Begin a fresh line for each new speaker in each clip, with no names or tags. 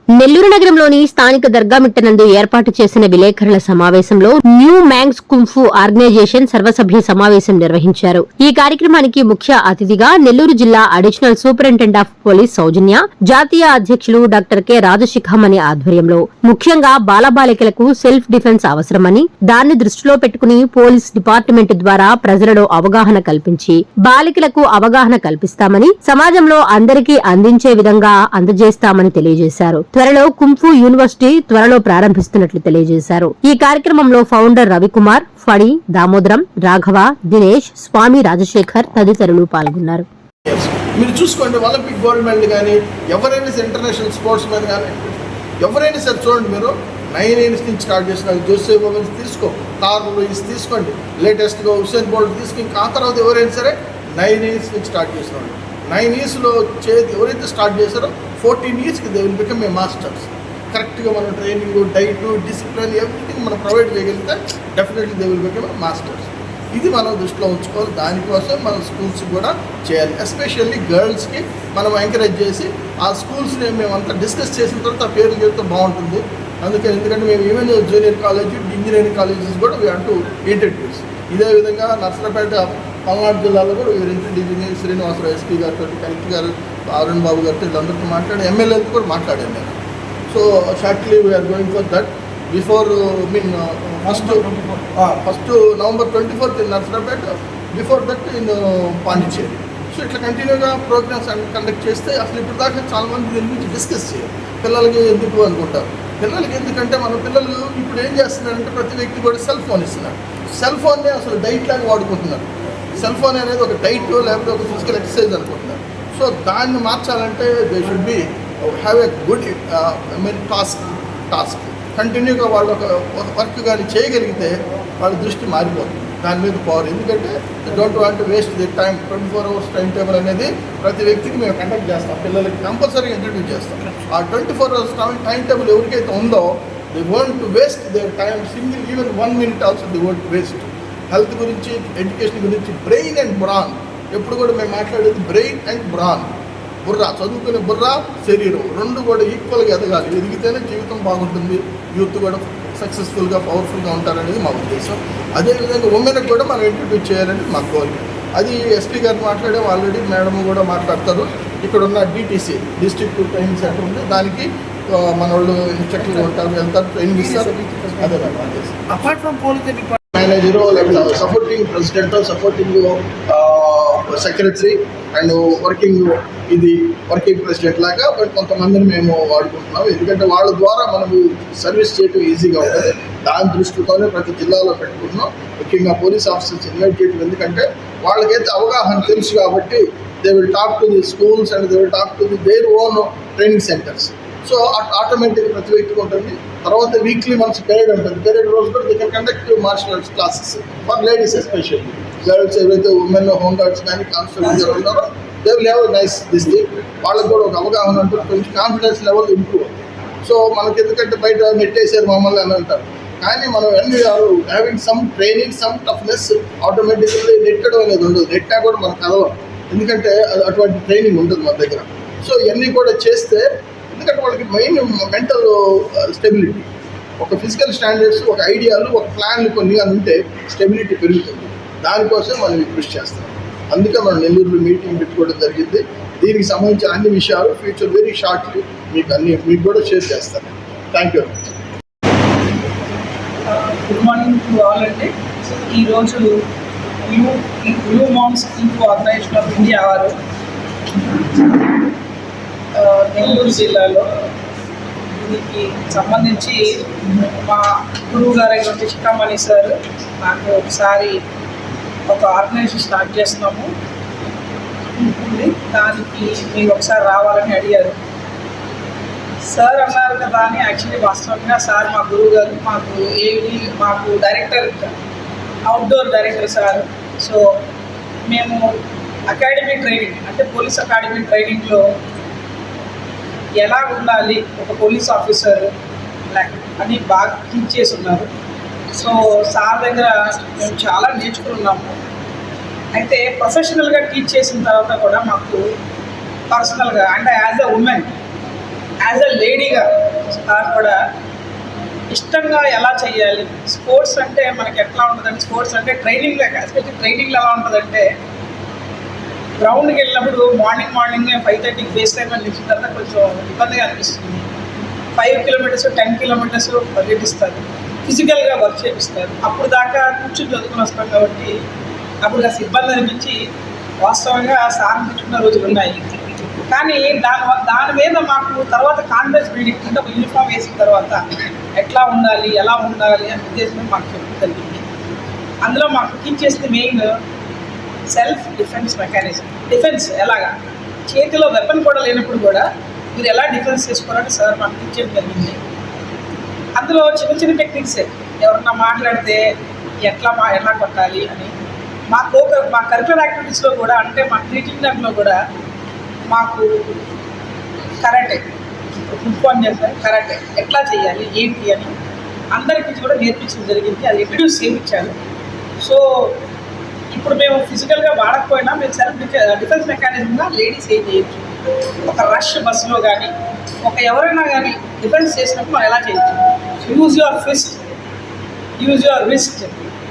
నెల్లూరు నగరంలోని స్థానిక దర్గామిట్ట నందు ఏర్పాటు చేసిన విలేకరుల సమావేశంలో న్యూ మ్యాంగ్స్ కుంఫు ఆర్గనైజేషన్ సర్వసభ్య సమావేశం నిర్వహించారు. ఈ కార్యక్రమానికి ముఖ్య అతిథిగా నెల్లూరు జిల్లా అడిషనల్ సూపరింటెండెంట్ ఆఫ్ పోలీస్ సౌజన్య, జాతీయ అధ్యక్షులు డాక్టర్ కె రాజశిఖామణి ఆధ్వర్యంలో ముఖ్యంగా బాలబాలికలకు సెల్ఫ్ డిఫెన్స్ అవసరమని, దాన్ని దృష్టిలో పెట్టుకుని పోలీస్ డిపార్ట్మెంట్ ద్వారా ప్రజలలో అవగాహన కల్పించి బాలికలకు అవగాహన కల్పిస్తామని, సమాజంలో అందరికీ అందించే విధంగా అందజేస్తామని తెలియజేశారు. త్వరలో కుంఫు యూనివర్సిటీ త్వరలో ప్రారంభిస్తున్నట్లు తెలియజేశారు. ఈ కార్యక్రమంలో ఫౌండర్ రవికుమార్, ఫణి, దామోదరం, రాఘవ, దినేష్, స్వామి రాజశేఖర్ తదితరులు పాల్గొన్నారు.
మీరు చూసుకోండి, ఒలింపిక్ గోల్డ్ మెడల్ కానీ ఎవరైనా ఇంటర్నేషనల్ స్పోర్ట్స్ మెన్ కానీ ఎవరైనా సరే చూడండి, మీరు 9 years నుంచి స్టార్ట్ చేసిన జోసెఫ్ ఓవెన్స్ తీసుకో, కార్ల్ లూయిస్ తీసుకోండి, లేటెస్ట్గా హుసేన్ బోల్ట్ తీసుకుని, ఇంకా ఆ తర్వాత ఎవరైనా సరే 9 years నుంచి స్టార్ట్ చేసిన వాళ్ళు 9 yearsలో ఎవరైతే స్టార్ట్ చేశారో 14 yearsకి they will become a masters. కరెక్ట్గా మనం ట్రైనింగ్, డైట్, డిసిప్లిన్ ఎవ్రీథింగ్ మనం ప్రొవైడ్ చేయగలిగితే definitely they will become a masters. ఇది మనం దృష్టిలో ఉంచుకోవాలి. దానికోసం మనం స్కూల్స్ కూడా చేయాలి. ఎస్పెషల్లీ గర్ల్స్కి మనం ఎంకరేజ్ చేసి ఆ స్కూల్స్ని మేమంతా డిస్కస్ చేసిన తర్వాత ఆ పేర్లు చెప్తే బాగుంటుంది. అందుకని ఎందుకంటే మేము even junior college, engineering colleges కూడా వీ హ్యావ్ టు ఇంట్రడ్యూస్. ఇదే విధంగా నర్సరాపేట పల్నాడు జిల్లాలో కూడా వీరు ఇంట్రడ్యూస్ శ్రీనివాసరావు ఎస్పీ గారితో, కలెక్టర్ గారు అరుణ్ బాబు గారితో వీళ్ళందరితో మాట్లాడి ఎమ్మెల్యేలతో కూడా మాట్లాడాను నేను. So shortly we are going for that before first November 24th in Narasaraopet, before that in Pondicherry. So ఇట్లా కంటిన్యూగా ప్రోగ్రామ్స్ కండక్ట్ చేస్తే అసలు ఇప్పుడు దాకా చాలామంది దీని గురించి డిస్కస్ చేయాలి. పిల్లలకి ఎందుకు అనుకుంటారు. పిల్లలకి ఎందుకంటే మన పిల్లలు ఇప్పుడు ఏం చేస్తున్నారంటే ప్రతి వ్యక్తి కూడా సెల్ ఫోన్ ఇస్తున్నారు. సెల్ ఫోన్ని అసలు డైట్ లాగా వాడుకుంటున్నారు. సెల్ ఫోన్ అనేది ఒక డైట్ లేకపోతే ఒక ఫిజికల్ ఎక్సర్సైజ్ అనుకుంటున్నారు. సో దాన్ని మార్చాలంటే they should be have a good task కంటిన్యూగా వాళ్ళు ఒక వర్క్ కానీ చేయగలిగితే వాళ్ళ దృష్టి మారిపోతుంది దాని మీద పవర్. ఎందుకంటే don't want waste the time. 24 hours time table అనేది ప్రతి వ్యక్తికి మేము కండక్ట్ చేస్తాం, పిల్లలకి కంపల్సరీగా ఇంట్రడ్యూస్ చేస్తాం. ఆ 24 hours టైం టేబుల్ ఎవరికైతే ఉందో they won't waste their time single even 1 minute also they won't waste. Health గురించి, ఎడ్యుకేషన్ గురించి, బ్రెయిన్ అండ్ బ్రాన్ ఎప్పుడు కూడా మేము మాట్లాడేది బ్రెయిన్ అండ్ బ్రాన్. బుర్ర, చదువుకునే బుర్ర, శరీరం రెండు కూడా ఈక్వల్గా ఎదగాలి. ఎదిగితేనే జీవితం బాగుంటుంది, యూత్ కూడా సక్సెస్ఫుల్గా, పవర్ఫుల్గా ఉంటారనేది మా ఉద్దేశం. అదేవిధంగా ఉమెన్కి కూడా మనం ఇంట్రడ్యూస్ చేయాలని మా గోల్. అది ఎస్పీ గారు మాట్లాడే ఆల్రెడీ మేడం కూడా మాట్లాడతారు. ఇక్కడ ఉన్న డిటీసీ డిస్ట్రిక్ట్ ట్రైనింగ్ సెంటర్ ఉంది, దానికి మన వాళ్ళు ఇన్స్ట్రక్టర్లు ఉంటారు, వెళ్తారు, ట్రైనింగ్ ఇస్తారు. అదే
అపార్ట్ ఫ్రమ్ పోలీస్
మేనేజరు, లేకపోతే supporting president, supporting secretary and working president లాగా కొంతమందిని మేము వాడుకుంటున్నాం. ఎందుకంటే వాళ్ళ ద్వారా మనము సర్వీస్ చేయడం ఈజీగా ఉంటుంది. దాని దృష్టితోనే ప్రతి జిల్లాలో పెట్టుకుంటున్నాం. ముఖ్యంగా పోలీస్ ఆఫీసర్స్ ఇన్వైట్ చేయడం, ఎందుకంటే వాళ్ళకైతే అవగాహన తెలుసు కాబట్టి they will talk to the schools and they will talk to the their own training centres. So ఆటోమేటిక్గా ప్రతి వ్యక్తికి ఉంటుంది. తర్వాత వీక్లీ వన్స్ పీరియడ్ ఉంటుంది. పీరియడ్ రోజు కూడా they can conduct martial arts classes for ladies, especially girls ఎవరైతే women home guards కానీ కానిస్టేబుల్స్ ఉన్నారో they will have nice this thing. వాళ్ళకి కూడా ఒక అవగాహన ఉంటుంది, కొంచెం కాన్ఫిడెన్స్ లెవెల్ ఇంప్రూవ్ అవుతుంది. సో మనకి ఎందుకంటే బయట నెట్టేసారు మమ్మల్ని అని అంటారు, కానీ మనం having some training, some toughness, automatically నెట్టడం అనేది ఉండదు. నెట్టా కూడా మనకు కలవం, ఎందుకంటే అటువంటి ట్రైనింగ్ ఉంటుంది మన దగ్గర. సో ఇవన్నీ కూడా చేస్తే, ఎందుకంటే వాళ్ళకి మెయిన్ మెంటల్ స్టెబిలిటీ, ఒక ఫిజికల్ స్టాండర్డ్స్, ఒక ఐడియాలు, ఒక ప్లాన్లు కొన్ని అని ఉంటే స్టెబిలిటీ పెరుగుతుంది. దానికోసం మనం కృషి చేస్తాం. అందుకే మనం నెల్లూరులో మీటింగ్ పెట్టుకోవడం జరిగింది. దీనికి సంబంధించిన అన్ని విషయాలు ఫ్యూచర్ వెరీ షార్ట్లీ మీకు కూడా షేర్ చేస్తాను. Thank you.
Good morning to all. అంటే ఈరోజు న్యూ మ్యాంగ్స్ కుంఫు ఆర్గనైజేషన్ ఆఫ్ ఇండియా వారు నెల్లూరు జిల్లాలో దీనికి సంబంధించి మా గురువు గారైనటువంటి శిఖామణి సార్ నాకు ఒకసారి ఒక ఆర్గనైజేషన్ స్టార్ట్ చేస్తున్నాము, దానికి మీరు ఒకసారి రావాలని అడిగారు. సార్ అన్నారు కదా అని యాక్చువల్లీ వాస్తవంగా సార్ మా గురువు గారు, మాకు director, outdoor director sir. So మేము అకాడమిక్ ట్రైనింగ్ అంటే పోలీస్ అకాడమిక్ ట్రైనింగ్లో ఎలా ఉండాలి ఒక పోలీస్ ఆఫీసర్ అని బాగా టీచ్ చేసి ఉన్నారు. సో సార్ దగ్గర మేము చాలా నేర్చుకున్నాము. అయితే ప్రొఫెషనల్గా టీచ్ చేసిన తర్వాత కూడా మాకు పర్సనల్గా అంటే as a woman as a లేడీగా సార్ కూడా ఇష్టంగా ఎలా చేయాలి, స్పోర్ట్స్ అంటే మనకి ఎట్లా ఉంటుందంటే, స్పోర్ట్స్ అంటే ట్రైనింగ్ ఎస్పెషల్లీ ట్రైనింగ్లో ఎలా ఉంటుందంటే, గ్రౌండ్కి వెళ్ళినప్పుడు మార్నింగ్ 5:30కి బేస్ టైం అని ఇచ్చిన తర్వాత కొంచెం ఇబ్బందిగా అనిపిస్తుంది. 5 కిలోమీటర్స్ 10 కిలోమీటర్స్ పరిగెట్టిస్తారు, ఫిజికల్గా వర్క్ చేపిస్తారు. అప్పుడు దాకా కూర్చొని చదువుకుని వస్తాం కాబట్టి అప్పుడు కాస్త ఇబ్బంది అనిపించి వాస్తవంగా సార్ తెచ్చుకున్న రోజులు ఉన్నాయి. కానీ దాని మీద మాకు తర్వాత కాన్ఫిడెన్స్ బిల్డింగ్ అంటే ఒక యూనిఫామ్ వేసిన తర్వాత ఎట్లా ఉండాలి, ఎలా ఉండాలి అనే ఉద్దేశం మాకు చెప్పడం జరిగింది. అందులో మాకు టీచ్ చేసింది main self defence mechanism. Defence ఎలాగా, చేతిలో వెపన్ కూడా లేనప్పుడు కూడా మీరు ఎలా డిఫెన్స్ చేసుకోవాలని సార్ మాకు టీచ్ చేయడం జరిగింది. అందులో చిన్న టెక్నిక్స్, ఎవరన్నా మాట్లాడితే ఎలా కొట్టాలి అని మా కరికులర్ యాక్టివిటీస్లో కూడా, అంటే మా టీచింగ్ దాంట్లో కూడా మాకు కరాటే, ఫుట్బాల్ అని చేస్తారు, కరాటే ఎట్లా చేయాలి ఏంటి అని అందరికీ కూడా నేర్పించడం జరిగింది. అది ఇంట్రడ్యూస్ చేయించారు. సో ఇప్పుడు మేము ఫిజికల్గా వాడకపోయినా మేము సెల్ఫ్ డిఫెన్స్ మెకానిజంగా లేడీస్ ఏం చేయొచ్చు. ఒక రష్ బస్సులో కానీ ఎవరైనా కానీ డిఫెన్స్ చేసినప్పుడు మనం ఎలా చేయొచ్చు. Use your fist, use your wrist,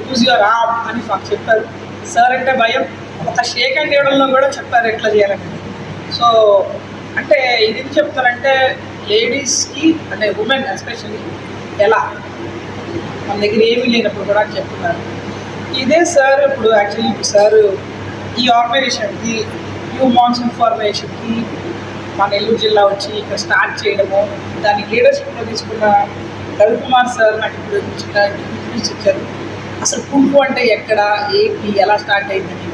use your arm అని మాకు చెప్పారు. సార్ అంటే భయం, ఒక షేక్ హ్యాండ్ ఇవ్వడంలో కూడా చెప్పారు ఎట్లా చేయాలని. సో అంటే ఇది చెప్తారంటే లేడీస్కి అంటే ఉమెన్ ఎస్పెషల్లీ ఎలా మన దగ్గర ఏమీ లేనప్పుడు కూడా చెప్తున్నారు. ఇదే సార్ ఇప్పుడు యాక్చువల్లీ సార్ ఈ ఆర్గనైజేషన్కి న్యూ మాన్సూన్ ఫార్మేషన్కి మా నెల్లూరు జిల్లా వచ్చి ఇక్కడ స్టార్ట్ చేయడము, దాని లీడర్షిప్లో తీసుకున్న రవికుమార్ సార్ నాకు ఇప్పుడు చిన్న టిప్స్ ఇచ్చారు. అసలు కుంఫు అంటే ఎక్కడ, ఏంటి, ఎలా స్టార్ట్ అయిందని.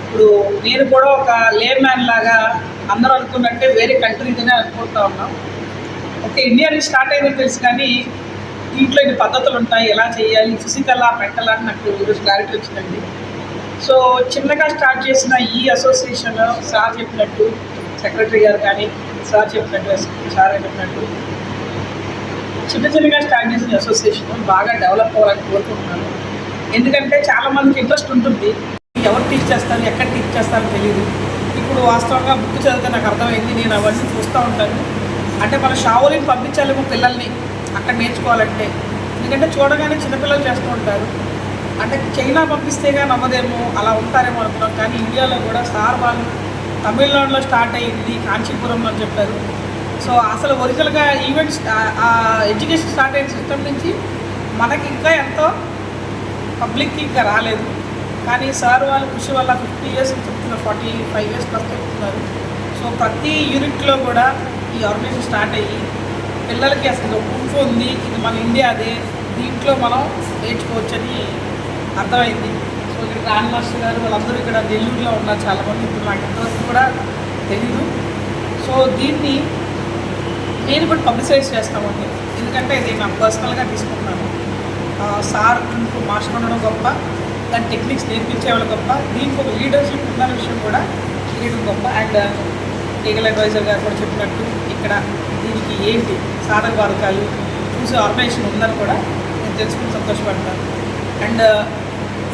ఇప్పుడు నేను కూడా ఒక లేమ్ మ్యాన్ లాగా అందరూ అనుకున్నట్టే వేరే కంట్రీతోనే అనుకుంటా ఉన్నాం. ఓకే, ఇండియా నుంచి స్టార్ట్ అయిందని తెలుసు, కానీ దీంట్లో ఇన్ని పద్ధతులు ఉంటాయి, ఎలా చేయాలి, ఫిజికల్ మెంటల్ అని నాకు ఈరోజు క్లారిటీ వచ్చిందండి. సో చిన్నగా స్టార్ట్ చేసిన ఈ అసోసియేషన్ సార్ చెప్పినట్టు, సెక్రటరీ గారు కానీ సార్ చెప్పినట్టు చిన్నగా స్టార్ట్ చేసిన అసోసియేషన్ బాగా డెవలప్ అవ్వాలని కోరుకుంటున్నాను. ఎందుకంటే చాలామందికి ఇంట్రెస్ట్ ఉంటుంది, ఎవరు టీచ్ చేస్తారు, ఎక్కడ టీచ్ చేస్తారో తెలియదు. ఇప్పుడు వాస్తవంగా బుక్ చదివితే నాకు అర్థమైంది, నేను అవన్నీ చూస్తూ ఉంటాను. అంటే మన షావులిని పంపించాలేమో పిల్లల్ని అక్కడ నేర్చుకోవాలంటే, ఎందుకంటే చూడగానే చిన్నపిల్లలు చేస్తూ ఉంటారు. అంటే చైనా పంపిస్తే కానీ అవ్వదేమో, అలా ఉంటారేమో అనుకున్నాం. కానీ ఇండియాలో కూడా సార్ వాళ్ళు తమిళనాడులో స్టార్ట్ అయ్యింది, కాంచీపురంలో అని చెప్పారు. సో అసలు ఒరిజినల్గా ఈవెంట్స్ ఎడ్యుకేషన్ స్టార్ట్ అయిన సిస్టమ్ నుంచి మనకి ఇంకా ఎంతో పబ్లిక్కి ఇంకా రాలేదు. కానీ సార్ వాళ్ళ కృషి వల్ల 50 years చెప్తున్నారు, 45 years ప్లస్ చెప్తున్నారు. సో ప్రతి యూనిట్లో కూడా ఈ ఆర్గనైజేషన్ స్టార్ట్ అయ్యి పిల్లలకి అసలు కుంఫు ఉంది, ఇది మన ఇండియాదే, దీంట్లో మనం నేర్చుకోవచ్చని అర్థమైంది. సో ఇక్కడ రాన్ మాస్టర్ గారు వాళ్ళందరూ ఇక్కడ నెల్లూరులో ఉన్నారు చాలామంది, ఇప్పుడు నాకు ఇంతవరకు కూడా తెలీదు. సో దీన్ని నేను కూడా పబ్లిసైజ్ చేస్తామండి, ఎందుకంటే ఇది నాకు పర్సనల్గా తీసుకుంటున్నాను. సార్ కుంఫు మాస్టర్ ఉండడం గొప్ప, దాని టెక్నిక్స్ నేర్పించే వాళ్ళు గొప్ప, దీనికి ఒక లీడర్షిప్ ఉన్న విషయం కూడా చేయడం గొప్ప. అండ్ లీగల్ అడ్వైజర్ గారు కూడా చెప్పినట్టు ఇక్కడ దీనికి ఏంటి సాధక బాధకాలు చూసే ఆర్గనైజేషన్ ఉందని కూడా నేను తెలుసుకుని సంతోషపడతాను. అండ్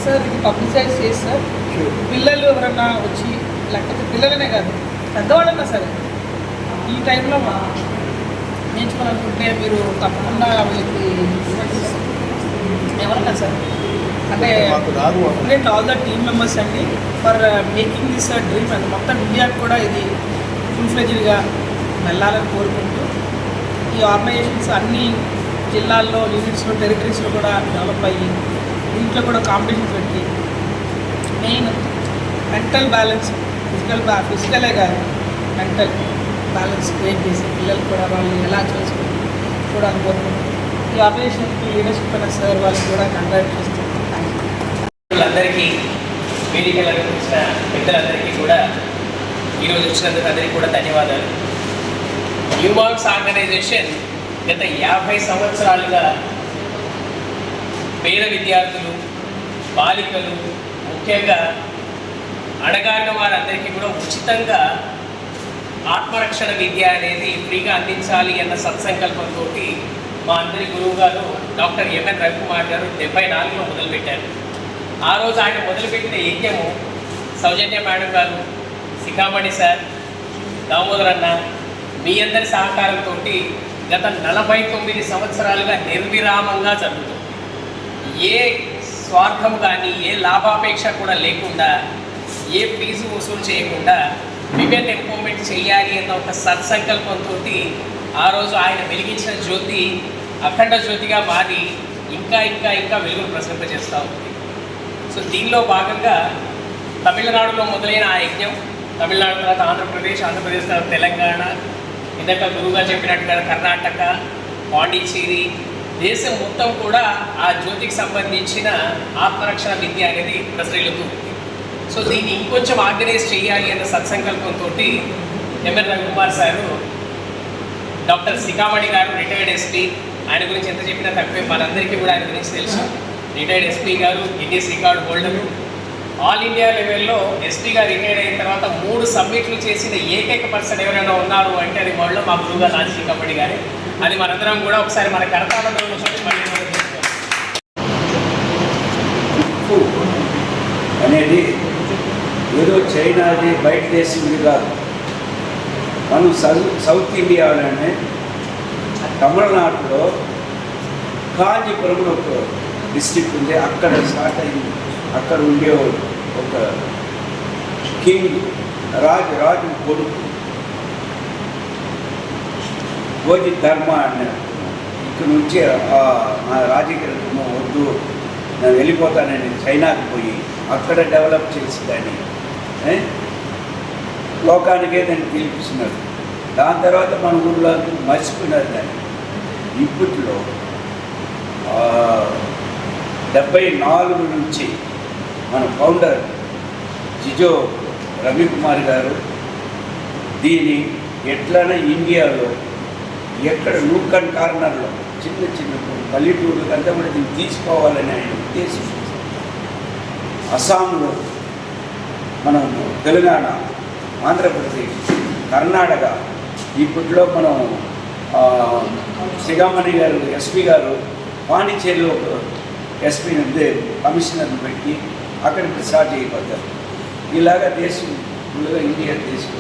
సార్ ఇది పబ్లిసైజ్ చేసి సార్ పిల్లలు ఎవరన్నా వచ్చి, లేకపోతే పిల్లలనే కాదు పెద్దవాళ్ళన్నా సరే ఈ టైంలో నేర్చుకోవాలనుకుంటే మీరు తప్పకుండా వీళ్ళకి ఎవరన్నా సార్ అంటే ఆల్ ద టీమ్ మెంబర్స్ అండి for making this dream. And మొత్తం ఇండియాకి కూడా ఇది ఫుల్ ఫ్లెడ్జ్డ్గా వెళ్ళాలని కోరుకుంటూ ఈ ఆర్గనైజేషన్స్ అన్ని జిల్లాల్లో, యూనిట్స్లో, టెరిటరీస్లో కూడా డెవలప్ అయ్యి దీంట్లో కూడా కాంపిటీషన్ పెట్టి మెయిన్ మెంటల్ బ్యాలెన్స్, ఫిజికలే కాదు మెంటల్ బ్యాలెన్స్ క్రియేట్ చేసి పిల్లలు కూడా వాళ్ళు ఎలా చేసుకుని చూడాలని కోరుకుంటున్నాం. ఈ ఆర్గనైజేషన్కి లీడర్షిప్ అయిన సార్ వాళ్ళకి కూడా కంగ్రాట్ చేస్తున్నాం.
అందరికీ వేదికలు అలంకరించిన పెద్దలందరికీ కూడా ఈరోజు వచ్చినందుకు అందరికీ కూడా ధన్యవాదాలు. న్యూ మార్క్స్ ఆర్గనైజేషన్ గత 50 సంవత్సరాలుగా పేద విద్యార్థులు, బాలికలు, ముఖ్యంగా అడగారిన వారందరికీ కూడా ఉచితంగా ఆత్మరక్షణ విద్య అనేది ఫ్రీగా అందించాలి అన్న సత్సంకల్పంతో మా అందరి గురువు గారు డాక్టర్ ఎంఎన్ రవికుమార్ గారు 74లో మొదలుపెట్టారు. ఆ రోజు ఆయన మొదలుపెట్టిన యజ్ఞము సౌజన్య మేడం గారు, శిఖామణి సార్, దామోదర్ అన్న, మీ అందరి సహకారంతో గత 49 సంవత్సరాలుగా నిర్విరామంగా జరుగుతుంది. ఏ స్వార్థం కానీ ఏ లాభాపేక్ష కూడా లేకుండా, ఏ ఫీజు వసూలు చేయకుండా విమెన్ ఎంపవర్మెంట్ చేయాలి అన్న ఒక సత్సంకల్పంతో ఆ రోజు ఆయన వెలిగించిన జ్యోతి అఖండ జ్యోతిగా మారి ఇంకా ఇంకా ఇంకా వెలుగును ప్రసరింపజేస్తూ ఉంది. సో దీనిలో భాగంగా తమిళనాడులో మొదలైన ఆ యజ్ఞం తమిళనాడు తర్వాత ఆంధ్రప్రదేశ్, ఆంధ్రప్రదేశ్ తర్వాత తెలంగాణ, ఇందాక గురువుగా చెప్పినట్టుగా కర్ణాటక, పాండిచ్చేరి, దేశం మొత్తం కూడా ఆ జ్యోతికి సంబంధించిన ఆత్మరక్షణ విద్య అనేది ప్రసరిల్లుతుంది. సో దీన్ని ఇంకొంచెం ఆర్గనైజ్ చేయాలి అన్న సత్సంకల్పంతో M N Ravikumar sir, doctor Sikamani గారు రిటైర్డ్ ఎస్పీ, ఆయన గురించి ఎంత చెప్పినా తక్కువే, మనందరికీ కూడా ఆయన గురించి తెలుసు. రిటైర్డ్ ఎస్పీ గారు, Guinness record holder, all India లెవెల్లో ఎస్పీగా రిటైర్డ్ అయిన తర్వాత 3 సబ్మిట్లు చేసిన ఏకైక పర్సన్ ఎవరైనా ఉన్నారు అంటే అది వరల్డ్లో మా గురువుగా రాజీ కబడ్డీ గారే. అది మనందరం కూడా ఒకసారి మన కరతాళంలో
అనేది ఏదో చైనాది బయట దేశంది కాదు. మనం సౌత్ ఇండియాలోనే తమిళనాడులో కాంచీపురంలో ఒక డిస్ట్రిక్ట్ ఉంది. అక్కడ స్టార్ట్ అయింది. అక్కడ ఉండే ఒక కింగ్ రాజు కొడుకు భోజి ధర్మ అన్నారు. ఇక్కడ నుంచి నా రాజకీయ వద్దు, నేను వెళ్ళిపోతానని చైనాకి పోయి అక్కడ డెవలప్ చేసి దాన్ని లోకానికే దాన్ని పిలిపిస్తున్నారు. దాని తర్వాత మన ఊళ్ళో మర్చిపోయినారు దాన్ని. ఇప్పట్లో 74 నుంచి మన ఫౌండర్ జిజో రవికుమార్ గారు దీన్ని ఎట్లనే ఇండియాలో ఎక్కడ నూకన్ కార్నర్లో చిన్న చిన్న పల్లెటూరులకు అంతా కూడా దీన్ని తీసుకోవాలని ఆయన ఉద్దేశం. అస్సాంలో, మనం తెలంగాణ, ఆంధ్రప్రదేశ్, కర్ణాటక, ఇప్పట్లో మనం సిగామణి గారు ఎస్పీ గారు పాండిచేరిలో ఒక ఎస్పీ కమిషనర్ని పెట్టి అక్కడికి స్టార్ట్ అయిపోతారు. ఇలాగా దేశం ఇండియా దేశం